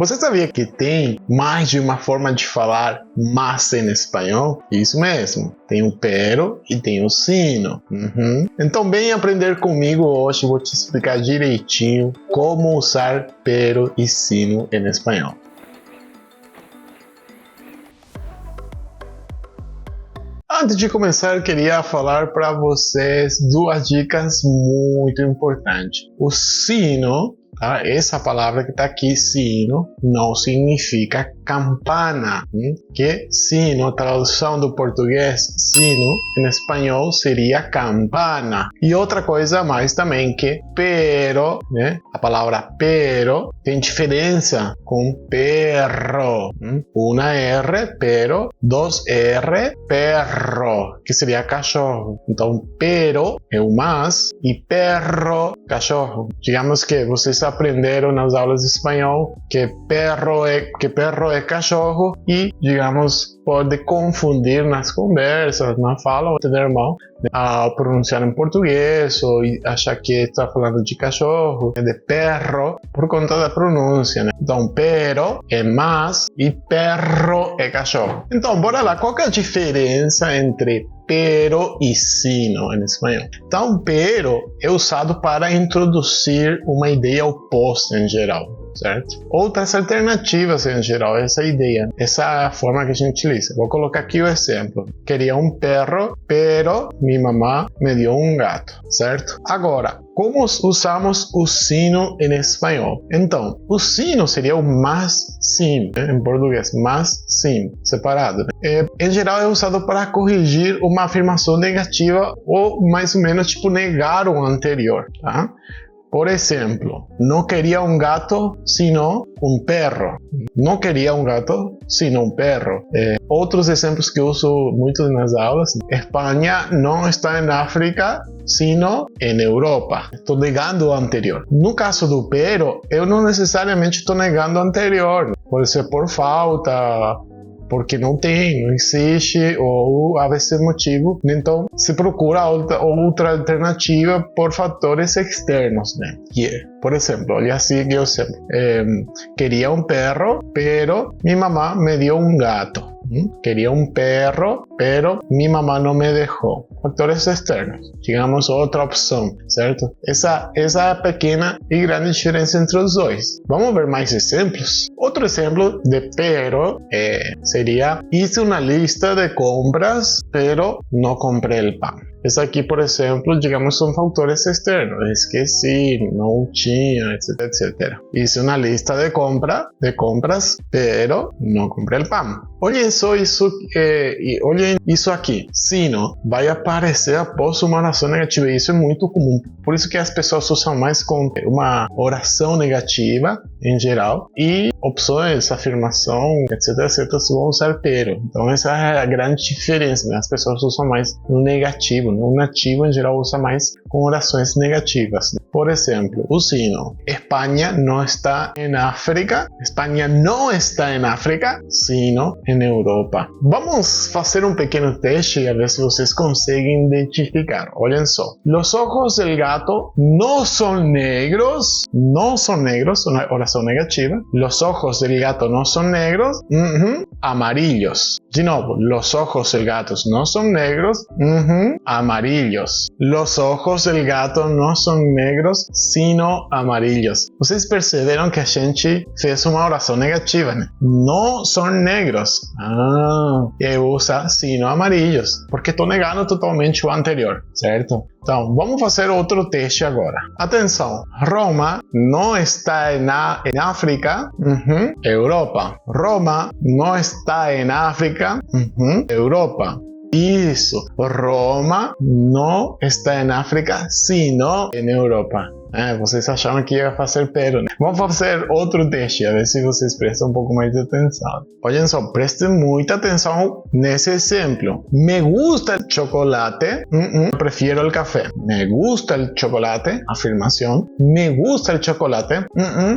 Você sabia que tem mais de uma forma de falar massa em espanhol? Isso mesmo. Tem o pero e tem o sino. Então, vem aprender comigo hoje. Vou te explicar direitinho como usar pero e sino em espanhol. Antes de começar, eu queria falar para vocês duas dicas muito importantes. O sino, tá? Essa palavra que está aqui, sino, não significa campana. Que sino, tradução do português, sino, em espanhol seria campana. E outra coisa a mais também, que pero, né? A palavra pero tem diferença com perro. Uma R, pero, dois R, perro, que seria cachorro. Então, pero é o mais e perro, cachorro. Digamos que vocês aprenderam nas aulas de espanhol que perro é cachorro e, digamos, pode confundir nas conversas, na fala, normal, ao pronunciar em português ou achar que está falando de cachorro, de perro, por conta da pronúncia, né? Então, pero é mais e perro é cachorro. Então, bora lá. Qual que é a diferença entre pero e sino em espanhol? Então, pero é usado para introduzir uma ideia oposta em geral, certo? Outras alternativas em geral, essa ideia, essa forma que a gente utiliza. Vou colocar aqui o exemplo. Queria um perro, pero mi mamá me dio um gato, certo? Agora, como usamos o sino em espanhol? Então, o sino seria o más sim, né? Em português, más sim, separado. Né? Em geral é usado para corrigir uma afirmação negativa ou mais ou menos tipo negar o anterior, tá? Por exemplo, não queria um gato, sino um perro. Não queria um gato, sino um perro. Outros exemplos que eu uso muito nas aulas. Espanha não está em África, sino em Europa. Estou negando o anterior. No caso do pero, eu não necessariamente estou negando o anterior. Pode ser por falta, porque não tem, não existe, ou a esse motivo. Então, se procura outra alternativa por fatores externos, né? Por exemplo, olha assim que eu sempre queria um perro, pero mi mamá me dio um gato. Queria um perro, pero mi mamá no me dejó. Factores externos, digamos outra opção, certo? Essa é a pequena e grande diferença entre os dois. Vamos ver mais exemplos? Outro exemplo de pero seria: hice una lista de compras, pero no compré el pan. Esse aqui, por exemplo, digamos, são fatores externos. Esqueci, não tinha, etc. Hice una lista de compras, pero no compré el pan. Olhem só isso, olhem isso aqui. Sino vai aparecer após uma oração negativa. Isso é muito comum. Por isso que as pessoas usam mais com uma oração negativa, em geral, e opções, afirmação, etc. vão usar pero. Então, essa é a grande diferença, né? As pessoas usam mais no negativo. O nativo, em geral, usa mais com orações negativas. Por exemplo, o sino. Espanha não está em África. Espanha não está em África, sino em Europa. Vamos fazer um pequeno teste e a ver se vocês conseguem identificar. Olhem só. Los ojos del gato no son negros. No son negros, uma oração negativa. Los ojos del gato no son negros. Amarillos. De novo, los ojos del gato no son negros. Amarillos. Los ojos del gato no son negros, sino amarillos. Vocês perceberam que a gente fez uma oração negativa, né? Não são negros. E aí usa sino amarillos, porque estou negando totalmente o anterior, certo? Então, vamos fazer outro teste agora. Atenção, Roma não está em África, Europa. Roma não está em África, Europa. Isso, Roma não está em África, sino em Europa. Vocês acharam que ia fazer pero, né? Vamos fazer outro teste, a ver se vocês prestam um pouco mais de atenção. Olhem só, prestem muita atenção nesse exemplo. Me gusta el chocolate, prefiero el café. Me gusta el chocolate, afirmación. Me gusta el chocolate,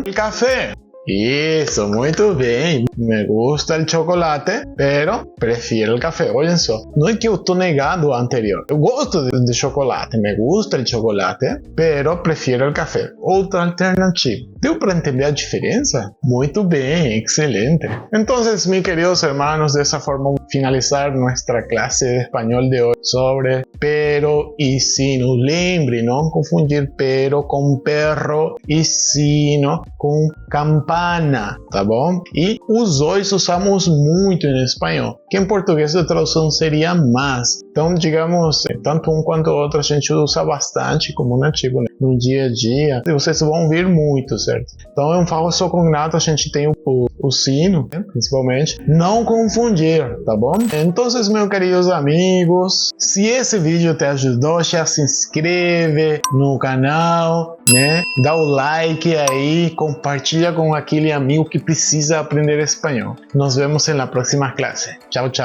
el café. Isso, muito bem. Me gusta o chocolate, pero prefiro o café. Olhem só, não é que eu tô negando o anterior. Eu gosto de chocolate, me gusta o chocolate, pero prefiro o café. Outra alternativa. Deu para entender a diferença? Muito bem, excelente. Então, meus queridos hermanos, dessa forma finalizar nossa classe de espanhol de hoje sobre pero e sino. Lembre, não confundir pero com perro e sino com campana, tá bom? E os dois usamos muito em espanhol, que em português a tradução seria mais. Então, digamos, tanto um quanto o outro a gente usa bastante como nativo, né? No dia a dia. E vocês vão ouvir muito, certo? Então, em um falso cognato a gente tem o sino, né? Principalmente. Não confundir, tá bom? Então, meus queridos amigos, se esse vídeo te ajudou, já se inscreve no canal, né? Dá o like aí, compartilha com aquele amigo que precisa aprender espanhol. Nos vemos na próxima classe. Tchau, tchau.